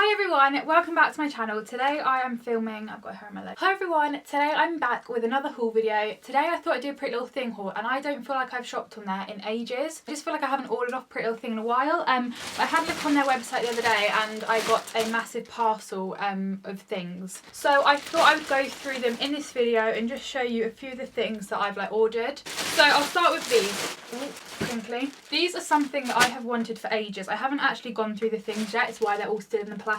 Hi everyone, welcome back to my channel. Today I am filming, I've got hair on my leg. Hi everyone, today I'm back with another haul video. Today I thought I'd do a Pretty Little Thing haul and I don't feel like I've shopped on there in ages. I just feel like I haven't ordered off Pretty Little Thing in a while. I had a look on their website the other day and I got a massive parcel of things. So I thought I would go through them in this video and just show you a few of the things that I've ordered. So I'll start with these. Ooh, crinkly. These are something that I have wanted for ages. I haven't actually gone through the things yet, it's why they're all still in the plastic.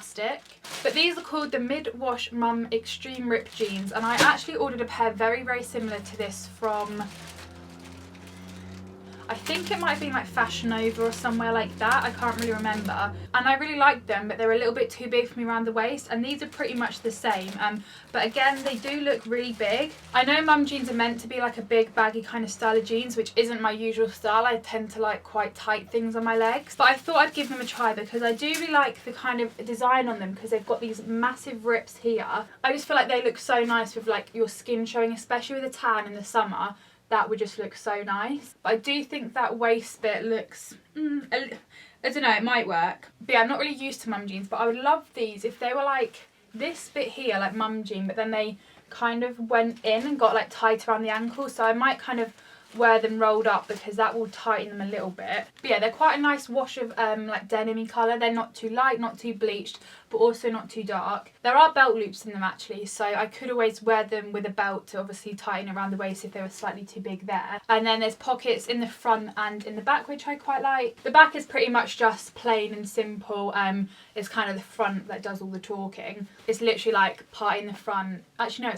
But these are called the Mid-Wash Mum Extreme Rip Jeans, and I actually ordered a pair very similar to this from, I think it might have been like Fashion Nova or somewhere like that, I can't really remember. And I really liked them, but they're a little bit too big for me around the waist, and these are pretty much the same. But again, they do look really big. I know mum jeans are meant to be like a big baggy kind of style of jeans, which isn't my usual style. I tend to like quite tight things on my legs. But I thought I'd give them a try because I do really like the kind of design on them because they've got these massive rips here. I just feel like they look so nice with like your skin showing, especially with a tan in the summer. That would just look so nice. But I do think that waist bit looks, I don't know, it might work. But yeah, I'm not really used to mum jeans, but I would love these if they were like this bit here, like mum jean, but then they kind of went in and got like tight around the ankle. So I might kind of wear them rolled up because that will tighten them a little bit. But yeah, they're quite a nice wash of like denim-y colour. They're not too light, not too bleached, but also not too dark. There are belt loops in them actually, so I could always wear them with a belt to obviously tighten around the waist if they were slightly too big there. And then there's pockets in the front and in the back, which I quite like. The back is pretty much just plain and simple. It's kind of the front that does all the talking. It's literally like part in the front. Actually no,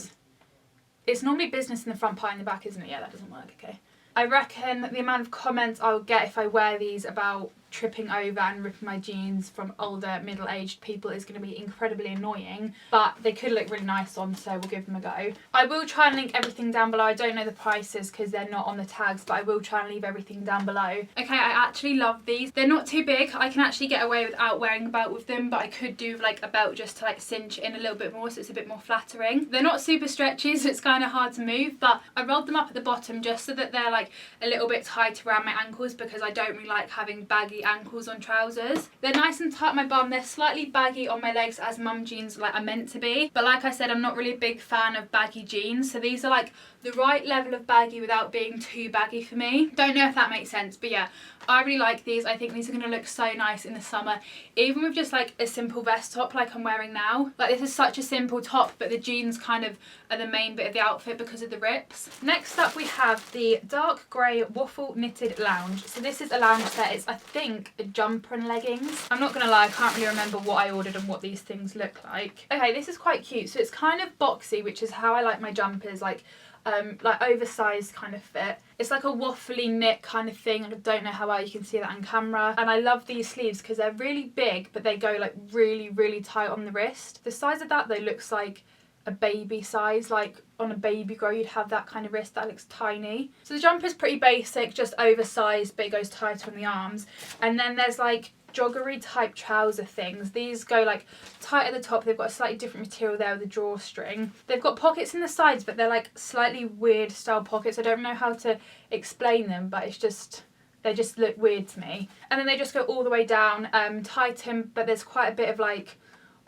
it's normally business in the front, part in the back, isn't it? Yeah, that doesn't work, okay. I reckon the amount of comments I'll get if I wear these about tripping over and ripping my jeans from older middle-aged people is going to be incredibly annoying, but they could look really nice on, so we'll give them a go. I will try and link everything down below. I don't know the prices because they're not on the tags, but I will try and leave everything down below. Okay, I actually love these. They're not too big. I can actually get away without wearing a belt with them, but I could do like a belt just to like cinch in a little bit more so it's a bit more flattering. They're not super stretchy, so it's kind of hard to move, but I rolled them up at the bottom just so that they're like a little bit tight around my ankles because I don't really like having baggy ankles on trousers. They're nice and tight on my bum. They're slightly baggy on my legs as mum jeans like are meant to be, but like I said, I'm not really a big fan of baggy jeans, so these are like the right level of baggy without being too baggy for me. Don't know if that makes sense, but yeah, I really like these. I think these are going to look so nice in the summer, even with just like a simple vest top like I'm wearing now. Like this is such a simple top, but the jeans kind of are the main bit of the outfit because of the rips. Next up we have the dark grey Waffle knitted lounge. So this is a lounge set. It's I think a jumper and leggings. I'm not gonna lie, I can't really remember what I ordered and what these things look like. Okay, this is quite cute. So it's kind of boxy, which is how I like my jumpers, like oversized kind of fit. It's like a waffly knit kind of thing. I don't know how well you can see that on camera. And I love these sleeves because they're really big, but they go like really tight on the wrist. The size of that though looks like a baby size, like on a baby girl you'd have that kind of wrist. That looks tiny. So the jumper's pretty basic, just oversized, but it goes tight on the arms. And then there's like joggery type trouser things. These go like tight at the top. They've got a slightly different material there with a drawstring. They've got pockets in the sides, but they're like slightly weird style pockets. I don't know how to explain them, but it's just, they just look weird to me. And then they just go all the way down, tighten, but there's quite a bit of like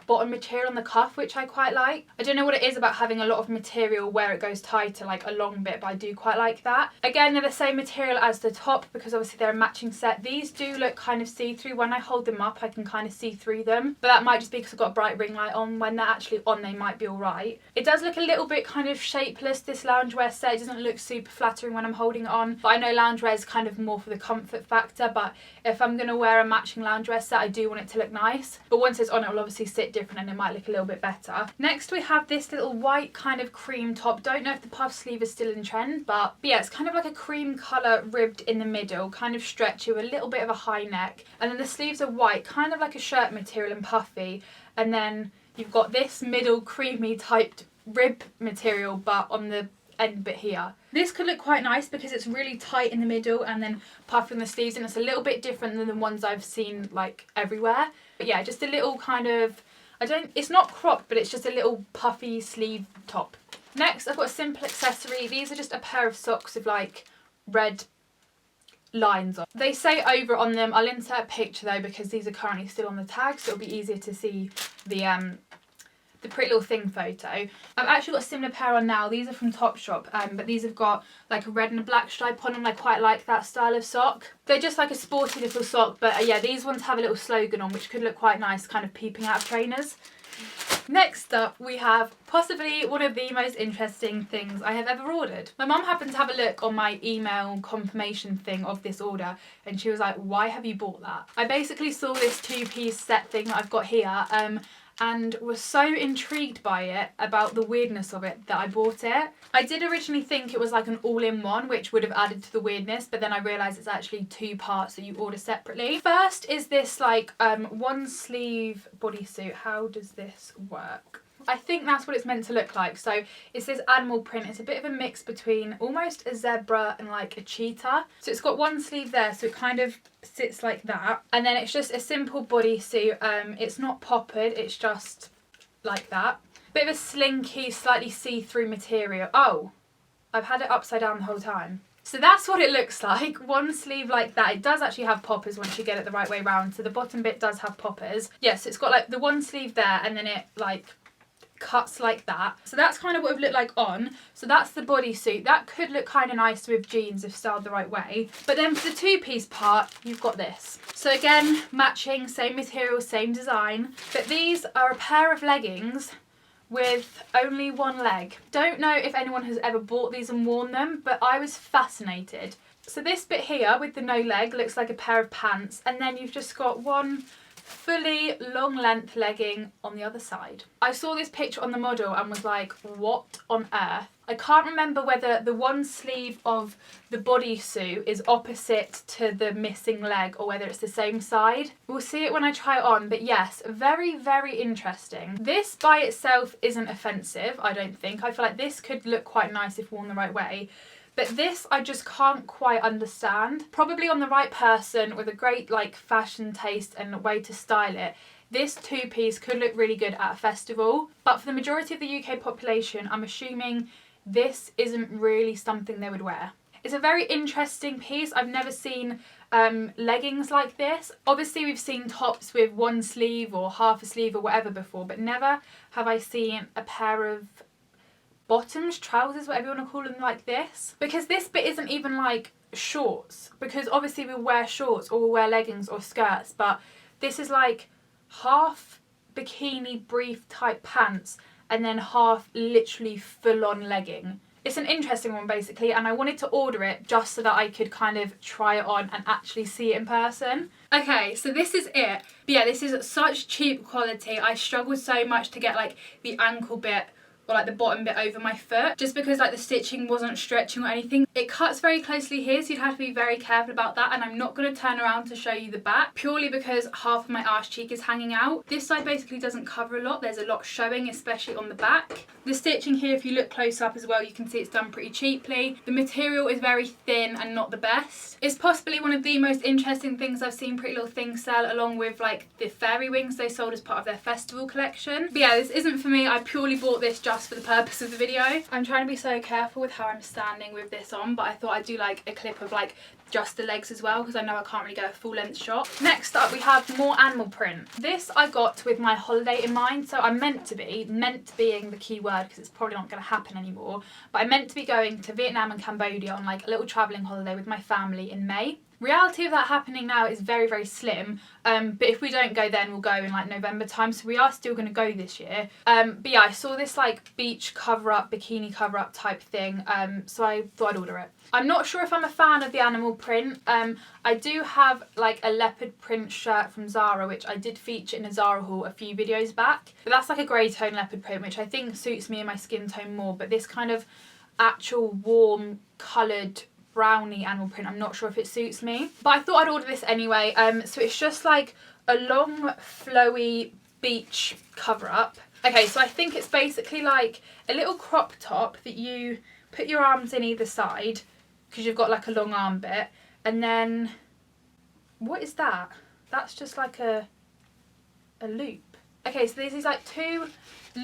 bottom material on the cuff, which I quite like. I don't know what it is about having a lot of material where it goes tighter, like a long bit, but I do quite like that. Again, they're the same material as the top because obviously they're a matching set. These do look kind of see-through. When I hold them up, I can kind of see through them, but that might just be because I've got a bright ring light on. When they're actually on, they might be all right. It does look a little bit kind of shapeless, this loungewear set. It doesn't look super flattering when I'm holding it on, but I know loungewear is kind of more for the comfort factor, but if I'm going to wear a matching loungewear set, I do want it to look nice. But once it's on, it will obviously sit different and it might look a little bit better. Next we have this little white kind of cream top. Don't know if the puff sleeve is still in trend, but yeah, it's kind of like a cream colour ribbed in the middle, kind of stretchy with a little bit of a high neck. And then the sleeves are white, kind of like a shirt material and puffy. And then you've got this middle creamy typed rib material, but on the end bit here. This could look quite nice because it's really tight in the middle and then puffy on the sleeves, and it's a little bit different than the ones I've seen like everywhere. But yeah, just a little kind of, it's not cropped, but it's just a little puffy sleeve top. Next, I've got a simple accessory. These are just a pair of socks with like red lines on. They say over on them, I'll insert a picture though because these are currently still on the tag, so it'll be easier to see the Pretty Little Thing photo. I've actually got a similar pair on now. These are from Topshop, but these have got like a red and a black stripe on them. I quite like that style of sock. They're just like a sporty little sock, but yeah, these ones have a little slogan on, which could look quite nice, kind of peeping out of trainers. Next up, we have possibly one of the most interesting things I have ever ordered. My mum happened to have a look on my email confirmation thing of this order, and she was like, why have you bought that? I basically saw this two-piece set thing that I've got here, and was so intrigued by it, about the weirdness of it, that I bought it. I did originally think it was like an all-in-one, which would have added to the weirdness, but then I realised it's actually 2 parts that you order separately. First is this like one sleeve bodysuit. How does this work? I think that's what it's meant to look like. So it's this animal print. It's a bit of a mix between almost a zebra and like a cheetah. So it's got one sleeve there, so it kind of sits like that. And then it's just a simple bodysuit. It's not poppered, it's just like that. Bit of a slinky, slightly see-through material. Oh, I've had it upside down the whole time. So that's what it looks like, one sleeve like that. It does actually have poppers once you get it the right way around. So the bottom bit does have poppers. Yes, it's got like the one sleeve there, and then it like cuts like that. So that's kind of what it would look like on. So that's the bodysuit. That could look kind of nice with jeans if styled the right way. But then for the two-piece part, you've got this. So again, matching, same material, same design. But these are a pair of leggings with only one leg. Don't know if anyone has ever bought these and worn them, but I was fascinated. So this bit here with the no leg looks like a pair of pants, and then you've just got one fully long length legging on the other side. I saw this picture on the model and was like, what on earth? I can't remember whether the one sleeve of the bodysuit is opposite to the missing leg or whether it's the same side. We'll see it when I try it on, but yes, very, very interesting. This by itself isn't offensive, I don't think. I feel like this could look quite nice if worn the right way. But this I just can't quite understand. Probably on the right person with a great like fashion taste and a way to style it, this two-piece could look really good at a festival. But for the majority of the UK population, I'm assuming this isn't really something they would wear. It's a very interesting piece. I've never seen leggings like this. Obviously we've seen tops with one sleeve or half a sleeve or whatever before, but never have I seen a pair of bottoms, trousers, whatever you want to call them, like this. Because this bit isn't even like shorts, because obviously we'll wear shorts or we'll wear leggings or skirts, but this is like half bikini brief type pants and then half literally full-on legging. It's an interesting one basically, and I wanted to order it just so that I could kind of try it on and actually see it in person. Okay, so this is it. But yeah, this is such cheap quality. I struggled so much to get like the ankle bit or like the bottom bit over my foot, just because like the stitching wasn't stretching or anything. It cuts very closely here, so you'd have to be very careful about that, and I'm not going to turn around to show you the back purely because half of my arse cheek is hanging out. This side basically doesn't cover a lot, there's a lot showing, especially on the back. The stitching here, if you look close up as well, you can see it's done pretty cheaply. The material is very thin and not the best. It's possibly one of the most interesting things I've seen Pretty Little Thing sell, along with like the fairy wings they sold as part of their festival collection. But yeah, this isn't for me. I purely bought this just for the purpose of the video. I'm trying to be so careful with how I'm standing with this on, but I thought I'd do like a clip of like just the legs as well, because I know I can't really get a full length shot. Next up we have more animal print. This I got with my holiday in mind, so I'm meant being the key word because it's probably not going to happen anymore, but I'm meant to be going to Vietnam and Cambodia on like a little travelling holiday with my family in May. Reality of that happening now is very, very slim, but if we don't go then, we'll go in like November time, so we are still going to go this year. But yeah, I saw this like beach cover-up, bikini cover-up type thing, so I thought I'd order it. I'm not sure if I'm a fan of the animal print. I do have like a leopard print shirt from Zara, which I did feature in a Zara haul a few videos back, but that's like a grey tone leopard print, which I think suits me and my skin tone more, but this kind of actual warm coloured brownie animal print, I'm not sure if it suits me, but I thought I'd order this anyway. So it's just like a long flowy beach cover up. Okay, so I think it's basically like a little crop top that you put your arms in either side because you've got like a long arm bit, and then what is that? That's just like a loop. Okay, so there's these like two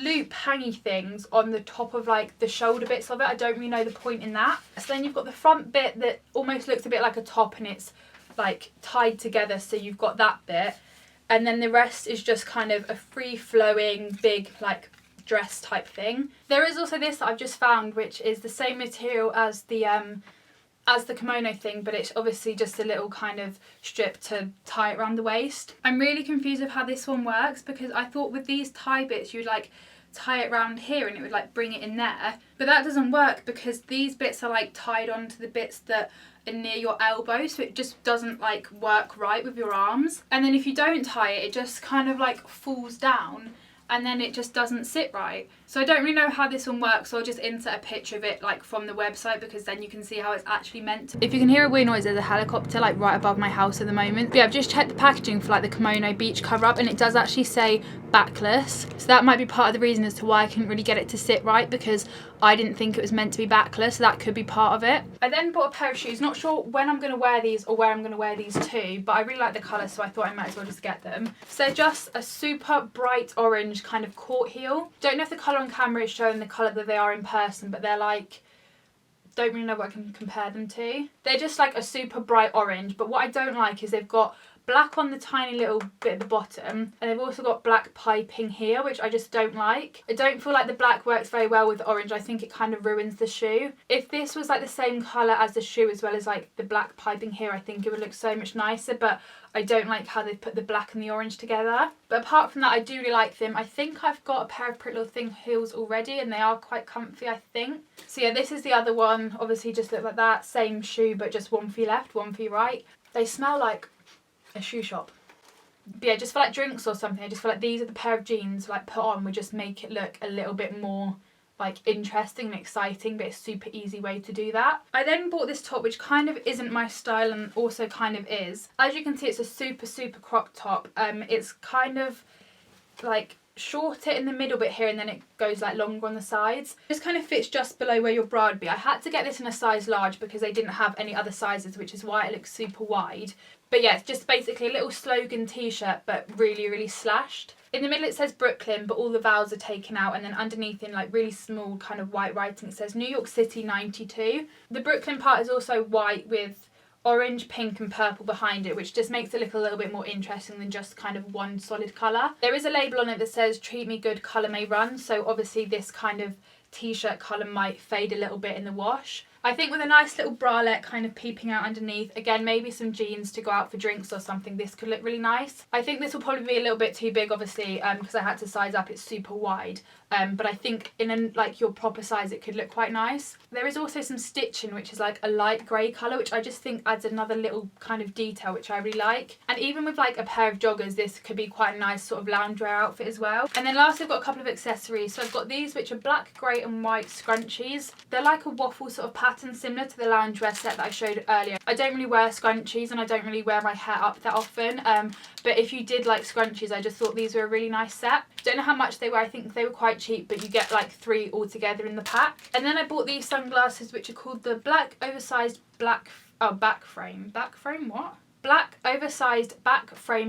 loop hangy things on the top of like the shoulder bits of it. I don't really know the point in that. So then you've got the front bit that almost looks a bit like a top and it's like tied together, so you've got that bit, and then the rest is just kind of a free flowing big like dress type thing. There is also this that I've just found, which is the same material as the kimono thing, but it's obviously just a little kind of strip to tie it around the waist. I'm really confused with how this one works, because I thought with these tie bits you'd like tie it around here and it would like bring it in there, but that doesn't work because these bits are like tied onto the bits that are near your elbow, so it just doesn't like work right with your arms. And then if you don't tie it, it just kind of like falls down and then it just doesn't sit right. So I don't really know how this one works, so I'll just insert a picture of it like from the website, because then you can see how it's actually meant to. If you can hear a weird noise, there's a helicopter like right above my house at the moment. But yeah, I've just checked the packaging for like the kimono beach cover up, and it does actually say backless. So that might be part of the reason as to why I couldn't really get it to sit right, because I didn't think it was meant to be backless, so that could be part of it. I then bought a pair of shoes, not sure when I'm going to wear these or where I'm going to wear these to, but I really like the colour, so I thought I might as well just get them. So they're just a super bright orange kind of court heel. Don't know if the colour on camera is showing the colour that they are in person, but they're like, don't really know what I can compare them to. They're just like a super bright orange, but what I don't like is they've got black on the tiny little bit at the bottom, and they've also got black piping here, which I just don't like. I don't feel like the black works very well with the orange. I think it kind of ruins the shoe. If this was like the same colour as the shoe as well as like the black piping here, I think it would look so much nicer, but I don't like how they've put the black and the orange together. But apart from that, I do really like them. I think I've got a pair of Pretty Little Thing heels already, and they are quite comfy, I think. So yeah, this is the other one. Obviously just look like that, same shoe, but just one for your left, one for your right. They smell like a shoe shop. But yeah, just for like drinks or something, I just feel like these are the pair of jeans like put on would just make it look a little bit more like interesting and exciting, but it's a super easy way to do that. I then bought this top, which kind of isn't my style and also kind of is. As you can see, it's a super crop top. It's kind of like shorter in the middle bit here, and then it goes like longer on the sides. This kind of fits just below where your bra would be. I had to get this in a size large because they didn't have any other sizes, which is why it looks super wide. But yeah, it's just basically a little slogan t-shirt, but really slashed. In the middle it says Brooklyn, but all the vowels are taken out, and then underneath in like really small kind of white writing it says New York City 92. The Brooklyn part is also white with orange, pink and purple behind it, which just makes it look a little bit more interesting than just kind of one solid colour. There is a label on it that says treat me good, colour may run, so obviously this kind of t-shirt colour might fade a little bit in the wash. I think with a nice little bralette kind of peeping out underneath, again maybe some jeans to go out for drinks or something, this could look really nice. I think this will probably be a little bit too big obviously, because I had to size up, it's super wide. But I think in like your proper size it could look quite nice. There is also some stitching which is like a light grey colour, which I just think adds another little kind of detail which I really like. And even with like a pair of joggers, this could be quite a nice sort of loungewear outfit as well. And then lastly I've got a couple of accessories. So I've got these which are black, grey and white scrunchies. They're like a waffle sort of pattern similar to the loungewear set that I showed earlier. I don't really wear scrunchies and I don't really wear my hair up that often, but if you did like scrunchies, I just thought these were a really nice set. Don't know how much they were, I think they were quite cheap, but you get like 3 all together in the pack. And then I bought these sunglasses which are called the black oversized black back frame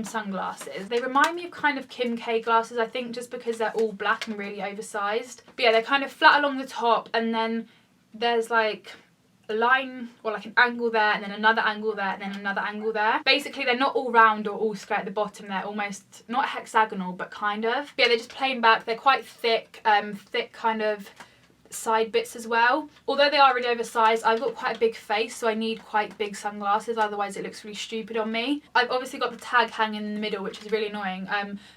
sunglasses. They remind me of kind of Kim K glasses, I think, just because they're all black and really oversized. But yeah, they're kind of flat along the top, and then there's like a line or like an angle there, and then another angle there, and then another angle there. Basically they're not all round or all square at the bottom, they're almost not hexagonal but kind of. But yeah, they're just plain back, they're quite thick, thick kind of side bits as well. Although they are really oversized, I've got quite a big face, so I need quite big sunglasses, otherwise it looks really stupid on me. I've obviously got the tag hanging in the middle, which is really annoying,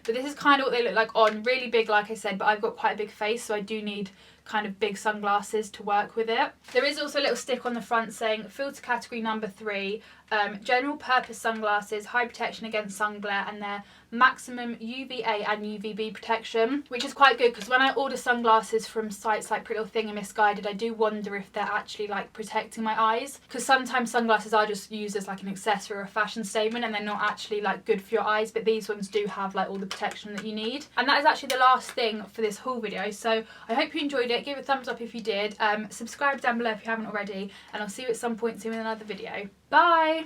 but this is kind of what they look like on. Really big, like I said, but I've got quite a big face, so I do need kind of big sunglasses to work with it. There is also a little stick on the front saying filter category number 3, general purpose sunglasses, high protection against sun glare, and they're maximum UVA and UVB protection, which is quite good because when I order sunglasses from sites like Pretty Little Thing and Missguided, I do wonder if they're actually like protecting my eyes, because sometimes sunglasses are just used as like an accessory or a fashion statement and they're not actually like good for your eyes, but these ones do have like all the protection that you need. And that is actually the last thing for this haul video, so I hope you enjoyed it. Give it a thumbs up if you did, subscribe down below if you haven't already, and I'll see you at some point soon in another video. Bye!